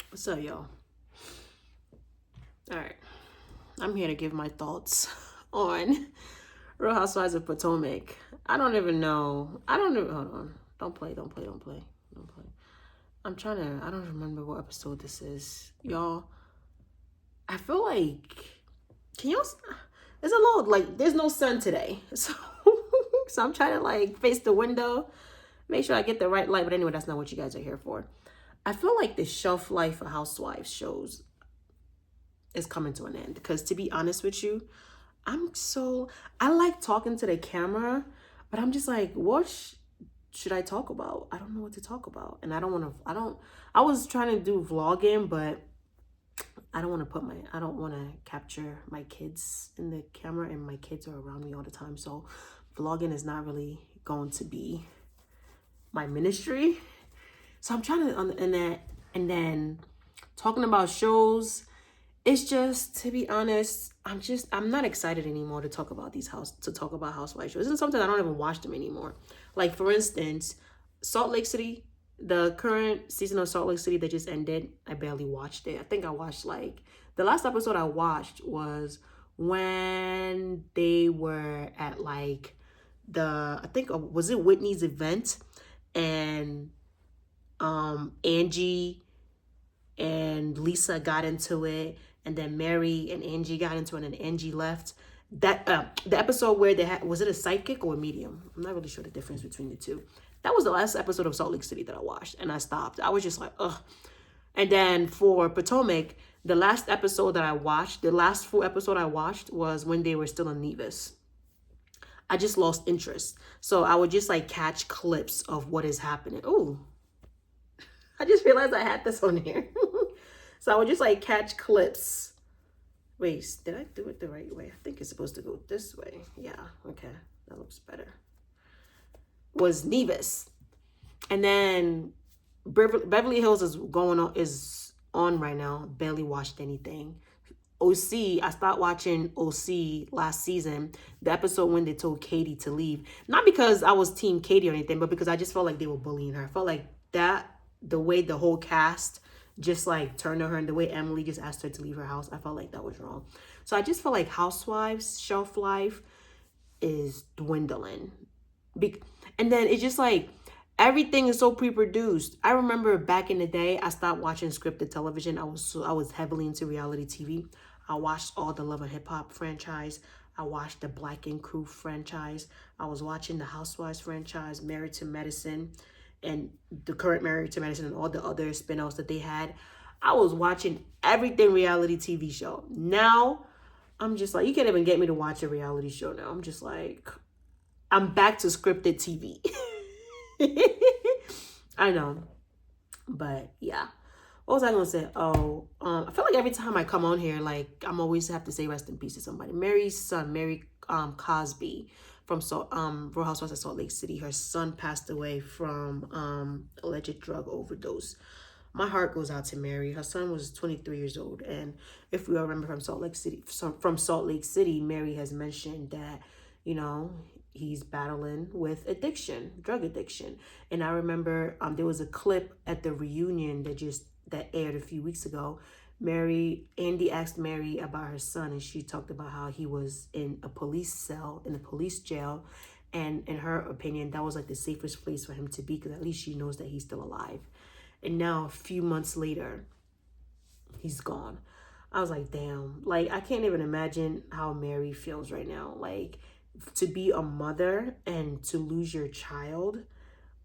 What's up, y'all? All right, I'm here to give my thoughts on Real Housewives of Potomac. I don't even know. I don't even. Hold on. Don't play. Don't play. Don't play. Don't play. I'm trying to. I don't remember what episode this is, y'all. I feel like. Can y'all? It's a little like there's no sun today, so so I'm trying to like face the window, make sure I get the right light. But anyway, that's not what you guys are here for. I feel like the shelf life of Housewives shows is coming to an end because to be honest with you, I like talking to the camera, but I'm just like, should I talk about? I don't know what to talk about. And I was trying to do vlogging, but I don't want to capture my kids in the camera and my kids are around me all the time. So vlogging is not really going to be my ministry. So I'm trying to, and then talking about shows. It's just, to be honest, I'm not excited anymore to talk about housewife shows. It's something I don't even watch them anymore. Like for instance, Salt Lake City, the current season of Salt Lake City that just ended, I barely watched it. I think I watched like the last episode I watched was when they were at like I think was it Whitney's event, and Angie and Lisa got into it, and then Mary and Angie got into it, and Angie left. That the episode where they had, was it a sidekick or a medium? I'm not really sure the difference between the two. That was the last episode of Salt Lake City that I watched, and I stopped. I was just like, ugh. And then for Potomac, the last episode that I watched, the last full episode I watched was when they were still in Nevis. I just lost interest, so I would just like catch clips of what is happening. Oh, I just realized I had this on here. So I would just like catch clips. Wait, did I do it the right way? I think it's supposed to go this way. Yeah, okay. That looks better. Was Nevis. And then Beverly Hills is on right now. Barely watched anything. OC, I stopped watching OC last season, the episode when they told Katie to leave. Not because I was team Katie or anything, but because I just felt like they were bullying her. I felt like the way the whole cast just like turned on her and the way Emily just asked her to leave her house, I felt like that was wrong. So I just feel like Housewives shelf life is dwindling. And then it's just like everything is so pre-produced. I remember back in the day, I stopped watching scripted television. I was heavily into reality TV. I watched all the Love and Hip Hop franchise. I watched the Black and Crew franchise. I was watching the Housewives franchise, Married to Medicine, and the current Married to Medicine, and all the other spin-offs that they had. I was watching everything reality TV show. Now, I'm just like, you can't even get me to watch a reality show now. I'm just like, I'm back to scripted TV. I know. But yeah. What was I gonna say? Oh, I feel like every time I come on here, like I'm always have to say rest in peace to somebody. Mary's son, Mary Cosby from Real Housewives of Salt Lake City. Her son passed away from alleged drug overdose. My heart goes out to Mary. Her son was 23 years old, and if we all remember from Salt Lake City, Mary has mentioned that, you know, he's battling with addiction, drug addiction. And I remember there was a clip at the reunion that aired a few weeks ago. Andy asked Mary about her son, and she talked about how he was in a police cell, in a police jail. And in her opinion, that was like the safest place for him to be, because at least she knows that he's still alive. And now a few months later, he's gone. I was like, damn, like I can't even imagine how Mary feels right now. Like, to be a mother and to lose your child,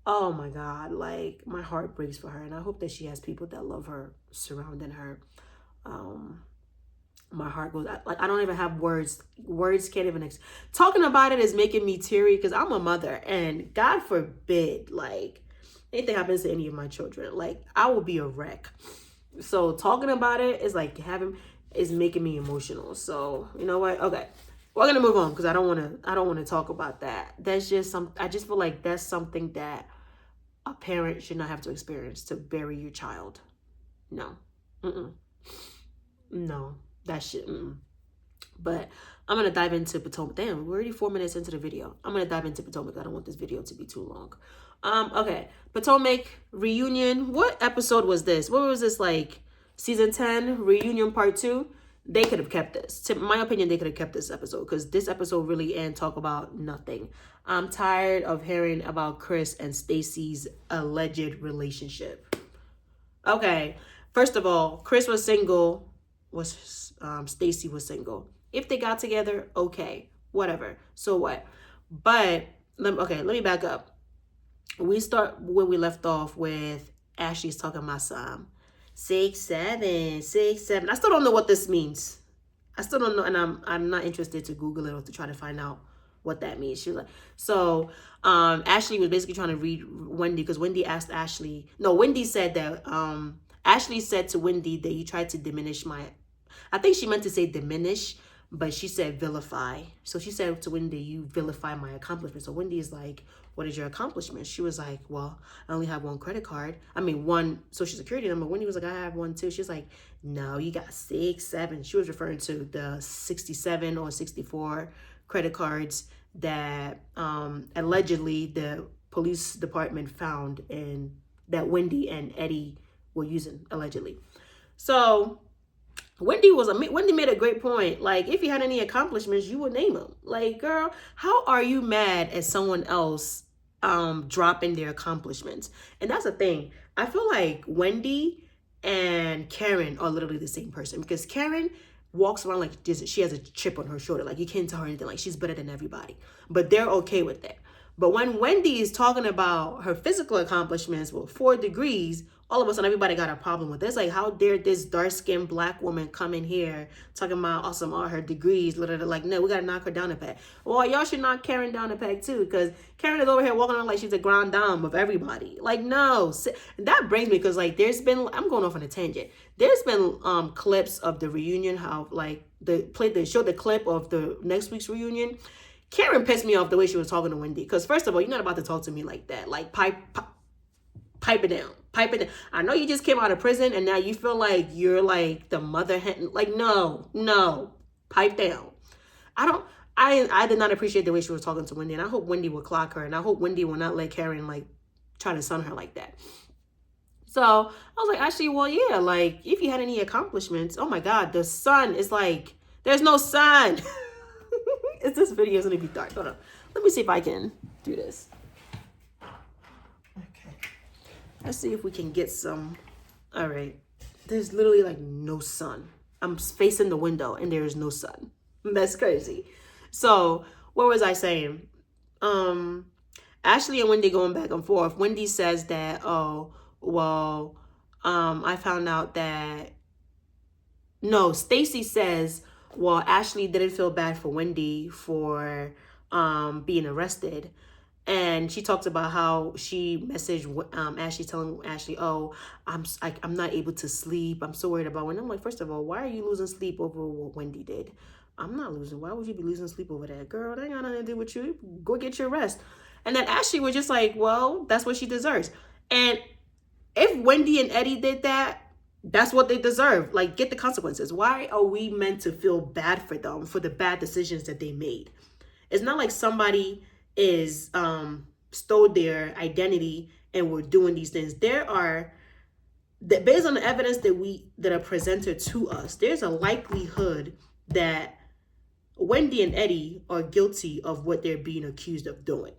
oh my God, like my heart breaks for her. And I hope that she has people that love her surrounding her. My heart goes, like I don't even have words. Words can't even talking about it is making me teary, because I'm a mother, and God forbid like anything happens to any of my children, like I will be a wreck. So talking about it is like is making me emotional. So you know what? Okay, we're gonna move on, because I don't want to talk about that. That's just I just feel like that's something that a parent should not have to experience, to bury your child. No. No, that shit. But I'm gonna dive into Potomac. Damn, we're already 4 minutes into the video. I'm gonna dive into Potomac. I don't want this video to be too long. Okay, Potomac reunion. What episode was this? What was this like? Season 10 Reunion Part 2, they could have kept this. To my opinion, they could have kept this episode because this episode really and talk about nothing. I'm tired of hearing about Chris and Stacy's alleged relationship. Okay, first of all, Chris was single, Stacy was single. If they got together, okay, whatever. So what? But let me back up. We start where we left off with Ashley's talking about some 6'7", 6'7". I still don't know what this means. I still don't know, and I'm not interested to Google it or to try to find out what that means. She was like, so Ashley was basically trying to read Wendy because Wendy asked Ashley. No, Wendy said that Ashley said to Wendy that you tried to diminish my. I think she meant to say diminish, but she said vilify. So she said to Wendy, you vilify my accomplishments. So Wendy is like, what is your accomplishment? She was like, well, I only have one credit card. I mean, one social security number. Wendy was like, I have one too. She's like, no, you got 6, 7. She was referring to the 67 or 64 credit cards that allegedly the police department found and that Wendy and Eddie were using allegedly. So Wendy made a great point. Like, if you had any accomplishments, you would name them. Like, girl, how are you mad at someone else dropping their accomplishments? And that's the thing. I feel like Wendy and Karen are literally the same person because Karen walks around like she has a chip on her shoulder. Like, you can't tell her anything. Like, she's better than everybody. But they're okay with that. But when Wendy is talking about her physical accomplishments with 4 degrees, all of a sudden everybody got a problem with this. Like, how dare this dark-skinned black woman come in here talking about awesome all her degrees? Like, no, we got to knock her down a peg. Well, y'all should knock Karen down a peg too, because Karen is over here walking around like she's a grand dame of everybody. Like, no. That brings me, because like I'm going off on a tangent. There's been clips of the reunion, how like they showed the clip of the next week's reunion. Karen pissed me off the way she was talking to Wendy. Because first of all, you're not about to talk to me like that. Like, pipe it down. Pipe it down. I know you just came out of prison and now you feel like you're like the mother hen. Like, no. Pipe down. I did not appreciate the way she was talking to Wendy. And I hope Wendy will clock her. And I hope Wendy will not let Karen like try to sun her like that. So I was like, actually, well, yeah, like if you had any accomplishments, oh my God, the sun is like, there's no sun. This video is going to be dark. Hold on. Let me see if I can do this. Okay. Let's see if we can get some. All right. There's literally like no sun. I'm facing the window and there is no sun. That's crazy. So what was I saying? Ashley and Wendy going back and forth. Wendy says that, oh, well, I found out that. No, Stacy says, well, Ashley didn't feel bad for Wendy for being arrested. And she talks about how she messaged Ashley, telling Ashley, oh, I'm not able to sleep. I'm so worried about Wendy. I'm like, first of all, why are you losing sleep over what Wendy did? I'm not losing. Why would you be losing sleep over that? Girl, that ain't got nothing to do with you. Go get your rest. And then Ashley was just like, well, that's what she deserves. And if Wendy and Eddie did that, that's what they deserve. Like, get the consequences. Why are we meant to feel bad for them for the bad decisions that they made? It's not like somebody is stole their identity and we're doing these things. Based on the evidence that are presented to us, there's a likelihood that Wendy and Eddie are guilty of what they're being accused of doing.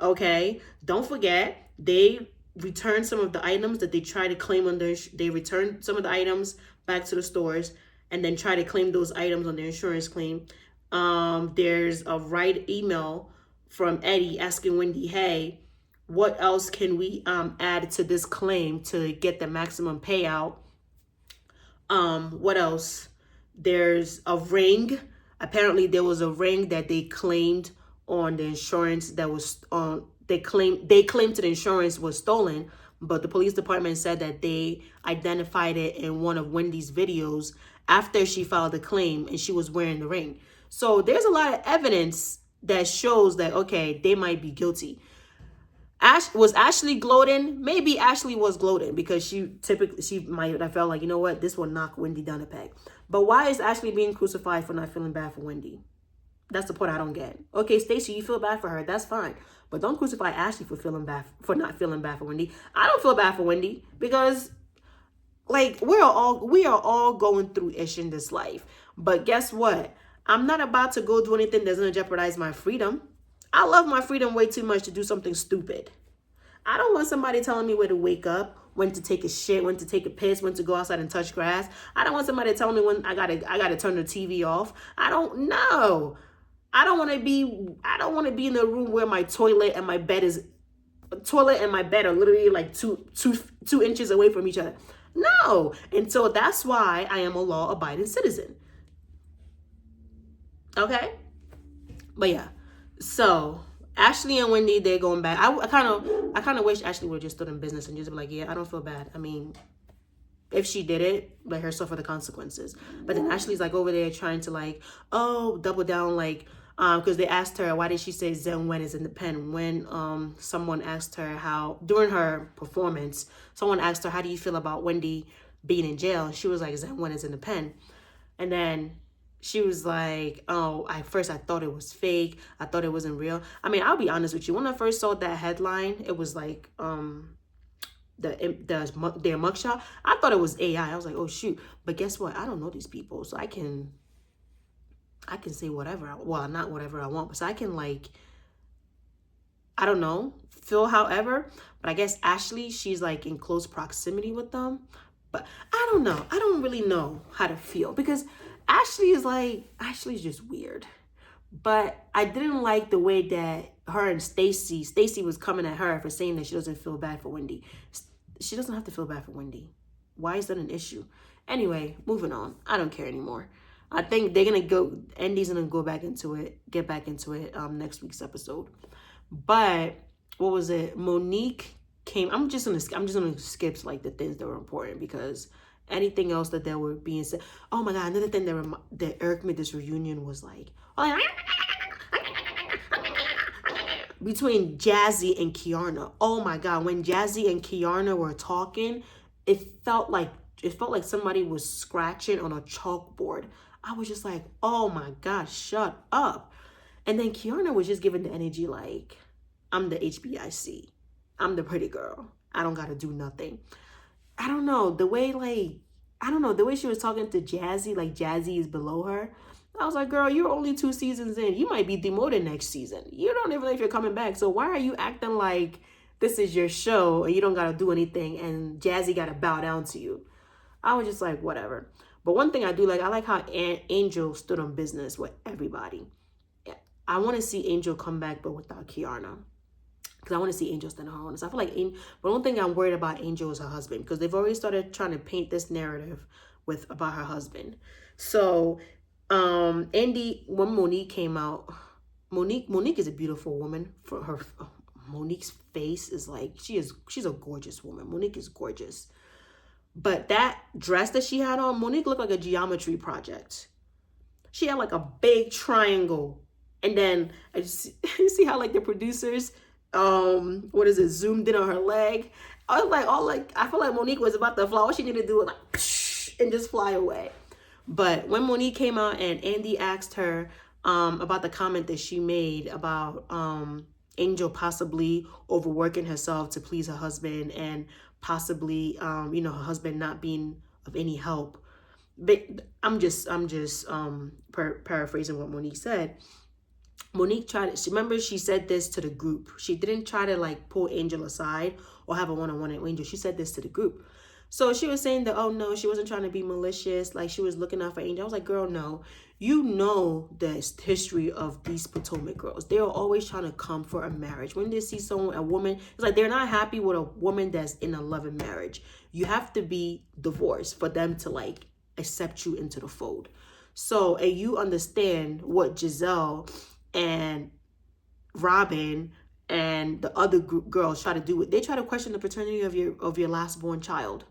Okay? Don't forget, they returned some of the items that they try to claim on they returned some of the items back to the stores and then try to claim those items on their insurance claim. There's a email from Eddie asking Wendy, hey, what else can we add to this claim to get the maximum payout? What else? There's a ring. Apparently there was a ring that they claimed on the insurance that was they claimed that the insurance was stolen, but the police department said that they identified it in one of Wendy's videos after she filed the claim and she was wearing the ring. So there's a lot of evidence that shows that, okay, they might be guilty. Was Ashley gloating? Maybe Ashley was gloating because she might have felt like, you know what, this will knock Wendy down a peg. But why is Ashley being crucified for not feeling bad for Wendy? That's the part I don't get. Okay, Stacey, you feel bad for her. That's fine. But don't crucify Ashley for not feeling bad for Wendy. I don't feel bad for Wendy because Like we are all going through ish in this life. But guess what? I'm not about to go do anything that's gonna jeopardize my freedom. I love my freedom way too much to do something stupid. I don't want somebody telling me where to wake up, when to take a shit, when to take a piss, when to go outside and touch grass. I don't want somebody telling me when I gotta turn the TV off. I don't know. I don't want to be in the room where my toilet and my bed are literally like two inches away from each other. No. And so that's why I am a law-abiding citizen. Okay? But yeah. So Ashley and Wendy, they're going back. I kind of wish Ashley would have just stood in business and just be like, yeah, I don't feel bad. I mean, if she did it, let her suffer the consequences. But then Ashley's like over there trying to like, oh, double down, like, because they asked her, why did she say Zen Wen is in the pen? When someone asked her how, during her performance, someone asked her, how do you feel about Wendy being in jail? She was like, Zen Wen is in the pen. And then she was like, oh, at first I thought it was fake. I thought it wasn't real. I mean, I'll be honest with you. When I first saw that headline, it was like, their mugshot. I thought it was AI. I was like, oh shoot. But guess what? I don't know these people, so I can say whatever. Well, not whatever I want, but so I can like, I don't know, feel however. But I guess Ashley, she's like in close proximity with them. But I don't know. I don't really know how to feel because Ashley's just weird. But I didn't like the way that her and Stacy was coming at her for saying that she doesn't feel bad for Wendy. She doesn't have to feel bad for Wendy. Why is that an issue? Anyway, moving on. I don't care anymore. I think they're gonna go. Andy's gonna get back into it next week's episode. But what was it? Monique came. I'm just gonna skip like the things that were important because anything else that there were being said. Oh my god! Another thing that irked me this reunion was like, between Jazzy and Kiarna. Oh my god! When Jazzy and Kiarna were talking, it felt like somebody was scratching on a chalkboard. I was just like, oh my god, shut up. And then Kiarna was just giving the energy like, I'm the HBIC. I'm the pretty girl. I don't gotta do nothing. I don't know, the way she was talking to Jazzy, like Jazzy is below her. I was like, girl, you're only 2 seasons in. You might be demoted next season. You don't even know if you're coming back. So why are you acting like this is your show and you don't gotta do anything and Jazzy gotta bow down to you? I was just like, whatever. But one thing I do like, I like how Angel stood on business with everybody. I want to see Angel come back, but without Kiarna. Because I want to see Angel stand on her own. So I feel like, but one thing I'm worried about Angel is her husband. Because they've already started trying to paint this narrative about her husband. So, Andy, when Monique came out, Monique is a beautiful woman. For her, Monique's face is like, she's a gorgeous woman. Monique is gorgeous. But that dress that she had on, Monique looked like a geometry project. She had like a big triangle. And then you see how like the producers, zoomed in on her leg. I was like, I feel like Monique was about to fly. All she needed to do was like, psh, and just fly away. But when Monique came out and Andy asked her about the comment that she made about Angel possibly overworking herself to please her husband and possibly, her husband not being of any help. But I'm just paraphrasing what Monique said. Monique she said this to the group. She didn't try to like pull Angel aside or have a one-on-one with Angel. She said this to the group. So she was saying that, oh no, she wasn't trying to be malicious. Like she was looking out for Angel. I was like, girl, no. You know the history of these Potomac girls. They're always trying to come for a marriage. When they see a woman, it's like they're not happy with a woman that's in a loving marriage. You have to be divorced for them to like accept you into the fold. So, and you understand what Giselle and Robin and the other girls try to do. They try to question the paternity of your last born child.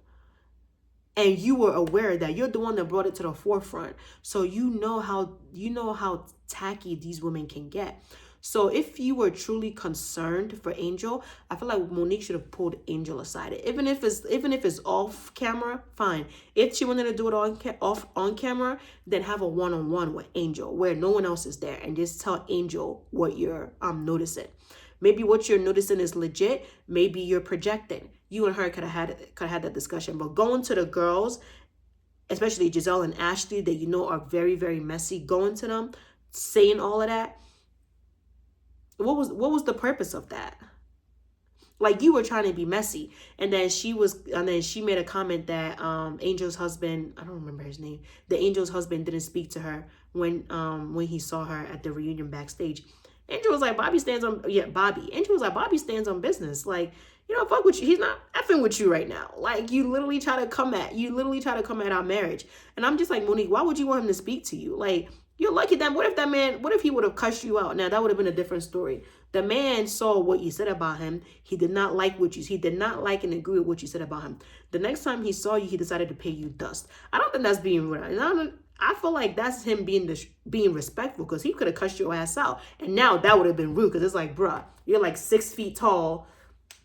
And you were aware that you're the one that brought it to the forefront. So you know how tacky these women can get. So if you were truly concerned for Angel, I feel like Monique should have pulled Angel aside. Even if it's off camera, fine. If she wanted to do it on camera, then have a one-on-one with Angel where no one else is there and just tell Angel what you're noticing. Maybe what you're noticing is legit. Maybe you're projecting. You and her could have had that discussion. But going to the girls, especially Giselle and Ashley, that you know are very, very messy, going to them, saying all of that, what was the purpose of that? Like, you were trying to be messy. And then she made a comment that Angel's husband, I don't remember his name, the Angel's husband didn't speak to her when he saw her at the reunion backstage. Angel was like, Bobby stands on, yeah, Bobby. Angel was like, Bobby stands on business. Like, you know, fuck with you. He's not effing with you right now. Like, you literally try to come at our marriage. And I'm just like, Monique, why would you want him to speak to you? Like, you're lucky that, what if he would have cussed you out? Now, that would have been a different story. The man saw what you said about him. He did not like and agree with what you said about him. The next time he saw you, he decided to pay you dust. I don't think that's being real. I feel like that's him being respectful, because he could have cussed your ass out. And now that would have been rude, because it's like, bruh, you're like 6 feet tall,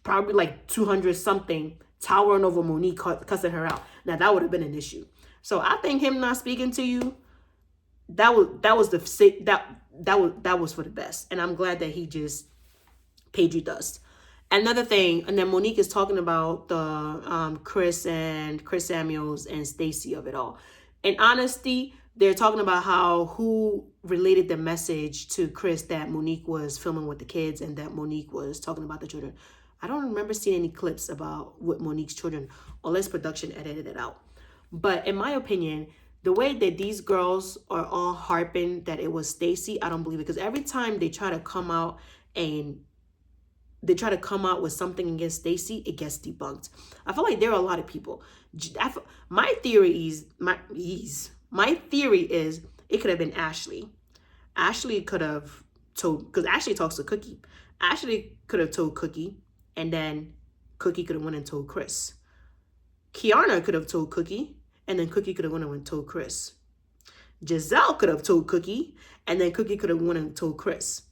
probably like 200 something, towering over Monique, cussing her out. Now that would have been an issue. So I think him not speaking to you, that was for the best. And I'm glad that he just paid you dust. Another thing, and then Monique is talking about the Chris Samuels and Stacey of it all. In honesty, they're talking about who related the message to Chris that Monique was filming with the kids and that Monique was talking about the children. I don't remember seeing any clips about what Monique's children, unless production edited it out. But in my opinion, the way that these girls are all harping that it was Stacey, I don't believe it. Because every time they try to come out with something against Stacey, it gets debunked. I feel like there are a lot of people. My theory is it could have been Ashley. Ashley could have told, because Ashley talks to Cookie. Ashley could have told Cookie, and then Cookie could have went and told Chris. Kiana could have told Cookie, and then Cookie could have went and told Chris. Giselle could have told Cookie, and then Cookie could have went and told Chris.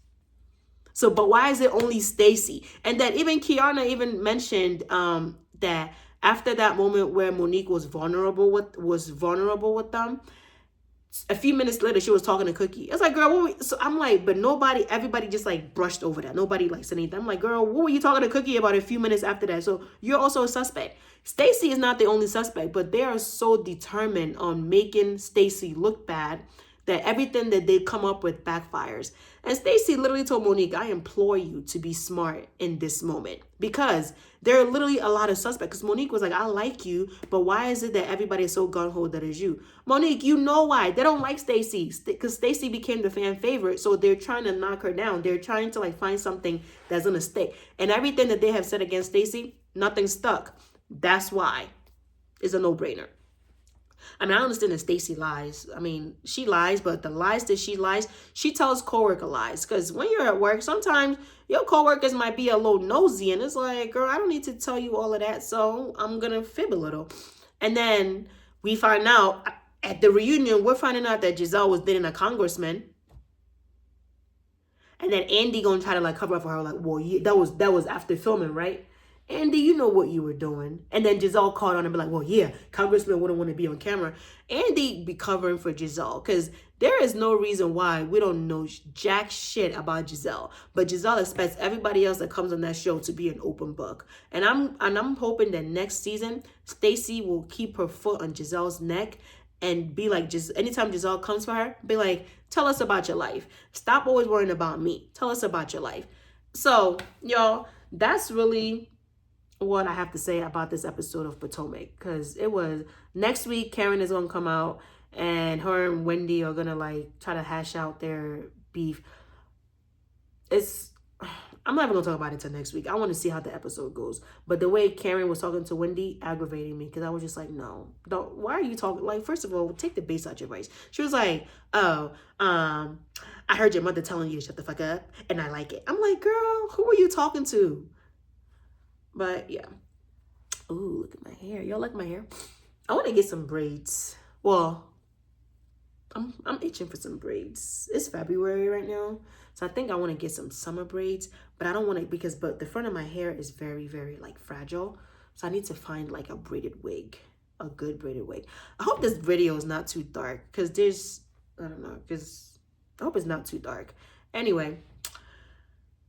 So, but why is it only Stacey? And then even Kiana even mentioned that after that moment where Monique was vulnerable with them, a few minutes later she was talking to Cookie. It's like, girl, so I'm like, but everybody just like brushed over that. Nobody like said anything. I'm like, girl, what were you talking to Cookie about a few minutes after that? So you're also a suspect. Stacey is not the only suspect, but they are so determined on making Stacey look bad that everything that they come up with backfires. And Stacey literally told Monique, I implore you to be smart in this moment, because there are literally a lot of suspects. Because Monique was like, I like you, but why is it that everybody is so gung-ho that is you? Monique, you know why. They don't like Stacey, because Stacey became the fan favorite. So they're trying to knock her down. They're trying to like find something that's going to stick. And everything that they have said against Stacey, nothing stuck. That's why it's a no-brainer. I mean, I understand that Stacey lies. I mean, she lies, but the lies that she lies, she tells coworker lies. Because when you're at work, sometimes your coworkers might be a little nosy, and it's like, girl, I don't need to tell you all of that, so I'm going to fib a little. And then we find out at the reunion, we're finding out that Giselle was dating a congressman. And then Andy going to try to like cover up for her, like, well, yeah, that was after filming, right? Andy, you know what you were doing. And then Giselle called on and be like, well, yeah, congressman wouldn't want to be on camera. Andy be covering for Giselle, because there is no reason why we don't know jack shit about Giselle. But Giselle expects everybody else that comes on that show to be an open book. And I'm hoping that next season, Stacey will keep her foot on Giselle's neck and be like, just anytime Giselle comes for her, be like, tell us about your life. Stop always worrying about me. Tell us about your life. So, y'all, that's really what I have to say about this episode of Potomac, because it was next week. Karen is gonna come out, and her and Wendy are gonna like try to hash out their beef. I'm not even gonna talk about it till next week. I want to see how the episode goes. But the way Karen was talking to Wendy aggravating me, because I was just like, no, don't. Why are you talking? Like, first of all, take the bass out your voice. She was like, oh, I heard your mother telling you to shut the fuck up, and I like it. I'm like, girl, who are you talking to? But yeah. Ooh, look at my hair. Y'all like my hair? I want to get some braids. Well, I'm itching for some braids. It's February right now, so I think I want to get some summer braids. But I don't want to, but the front of my hair is very, very like fragile. So I need to find like a braided wig, a good braided wig. I hope this video is not too dark, because I don't know, because I hope it's not too dark. Anyway,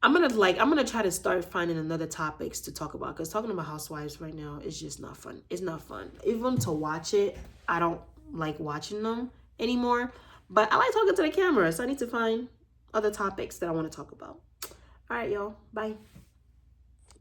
I'm gonna try to start finding another topics to talk about, because talking about housewives right now is just not fun. It's not fun. Even to watch it, I don't like watching them anymore. But I like talking to the camera, so I need to find other topics that I want to talk about. All right, y'all. Bye.